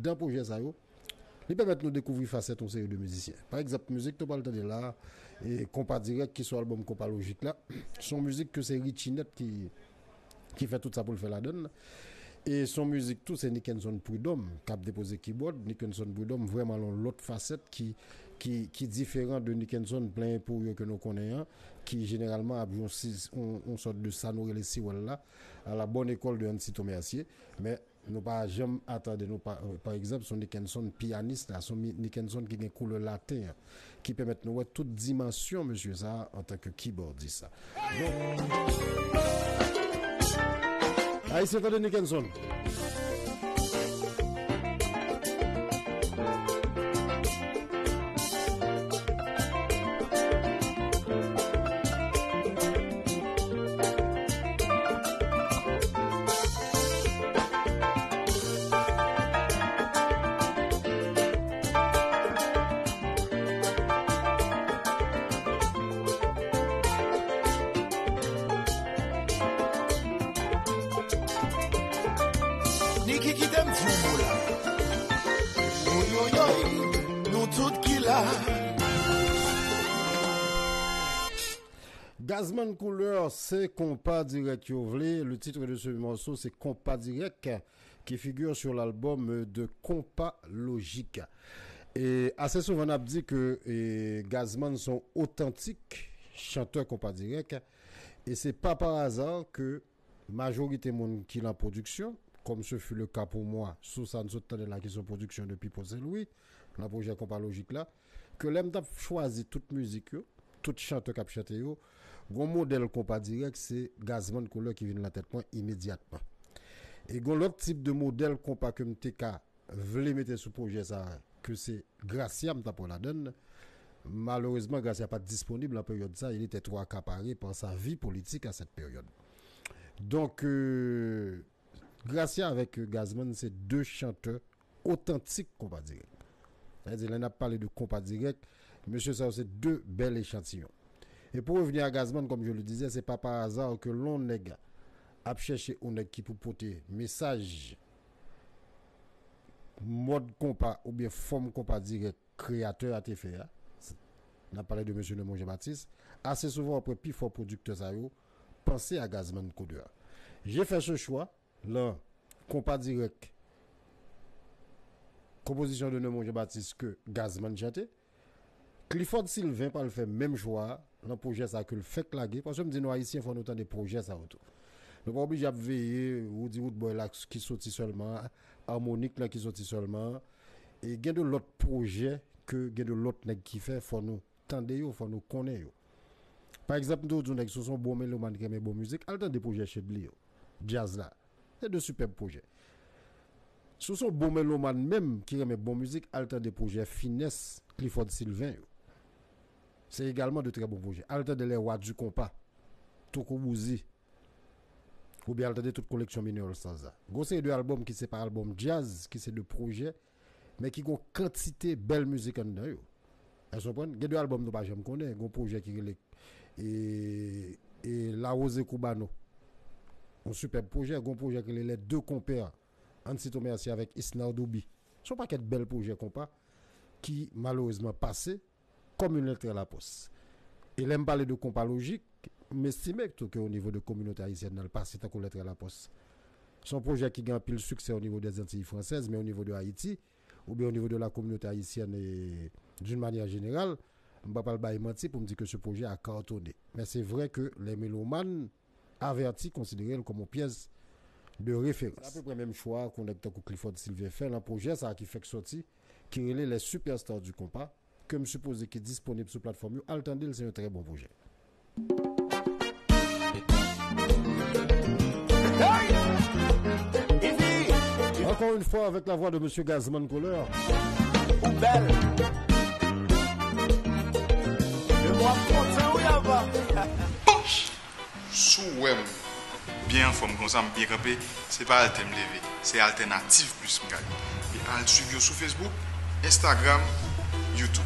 dans le projet ça, il permet de nous découvrir facette une série de musiciens. Par exemple, musique, tu parles de là, et Compas Direct, qui soit l'album Compas Logique là, son musique que c'est Richinette qui fait tout ça pour le faire la donne. Et son musique, tout, c'est Nickenson Prudhomme qui a déposé keyboard. Nickenson Prudhomme, vraiment l'autre facette qui différent de Nickenson plein pour que nous connaissons, qui généralement a une sorte de sanouré les siwell là, à la bonne école de Ansi Tomercier. Mais nous pas jamais attendre nous par exemple son Nickenson pianiste là, son Nickenson qui a une couleur latin qui permet de nous voir toute dimension monsieur ça en tant que keyboardiste ça. Allez, c'est de Nickenson. Gazman Couleur, c'est Compas Direct. Le titre de ce morceau, c'est Compas Direct, qui figure sur l'album de Compas Logique. Et assez souvent, on a dit que Gazman sont authentiques chanteurs Compas Direct. Et c'est pas par hasard que majorité de monde qui est en production, comme ce fut le cas pour moi, sous ça nous de la question production depuis Posé Louis, dans le projet Compas Logique là, que l'aime choisi toute musique, tout chanteur qui a chanté, le modèle Compas Direct, c'est Gazman Couleur qui vient de la tête point immédiatement. Et l'autre type de modèle Compas que MTK voulait mettre sur projet ça, que c'est Gracia pour la donne. Malheureusement, Gracia n'est pas disponible à la période ça, il était trop accaparé par sa vie politique à cette période. Donc, Gracia avec Gazman, c'est deux chanteurs authentiques Compas Direct. C'est-à-dire, on a parlé de Compas Direct, monsieur, ça c'est deux belles échantillons. Et pour revenir à Gazman, comme je le disais, c'est pas par hasard que l'on nègre a cherché un nègre qui peut porter message, mode compas ou bien forme Compas Direct créateur à te faire. On a parlé de M. Nemon Jean-Baptiste. Assez souvent, après plus fort producteur, ça yo, pensez à Gazman Couleur. J'ai fait ce choix, là, Compas Direct, composition de Nemon Jean-Baptiste que Gazman chantait. Clifford Sylvain pas le fait même choix dans le projet ça que le fait claguer parce que me dit nous haïtiens faut nous temps des projets ça autour. Nous pas obligé à veiller ou dit boy là qui sorti seulement harmonique là qui sorti seulement et gain de l'autre projet que gain de l'autre nèg qui fait faut nous tendre yo faut nous connaître yo. Par exemple nous nèg ce sont bon mélomane qui aime bonne musique alternde des projets chez Blio jazz là c'est de superbes projets. Ce sont bon mélomane même qui aime bonne musique alternde des projets finesse Clifford Sylvain yo. C'est également de très bons projets. Alternde les rois du compas, Toko Bouzi, ou bien alternde toute collection mineure sans ça. C'est deux albums qui c'est pas album jazz, qui c'est deux projets, mais qui ont quantité belle musique en dedans. Vous comprenez? Il y a deux albums que je ne connais pas, un projet qui est et La Rose Cubano. Un super projet, un projet qui est les deux compères, Ansi Tomercier avec Isna Doubi. Ce sont pas quelques belles projets compas qui malheureusement passé comme une lettre à la poste. Et l'aime parler de Compas Logique, m'estime qu'au niveau de la communauté haïtienne, dans le passé, tant qu'on lettre à la poste. Son projet qui gagne pile succès au niveau des Antilles françaises, mais au niveau de Haïti, ou bien au niveau de la communauté haïtienne et d'une manière générale, je ne vais pas le mentir pour me dire que ce projet a cartonné. Mais c'est vrai que les mélomanes avertis considèrent comme une pièce de référence. C'est à peu près le même choix qu'on a avec Clifford Sylvain fait dans le projet, ça qui fait que sorti, qui relève les superstars du compas, que je suppose qui est disponible sur la plateforme. Altendil, c'est un très bon projet. Encore une fois avec la voix de M. Gazman Couleur. Sous web, bien forme comme ça, bien campé, c'est pas Altem levé, c'est Alternative Plus Mgal. Et al suivre sur Facebook, Instagram, YouTube.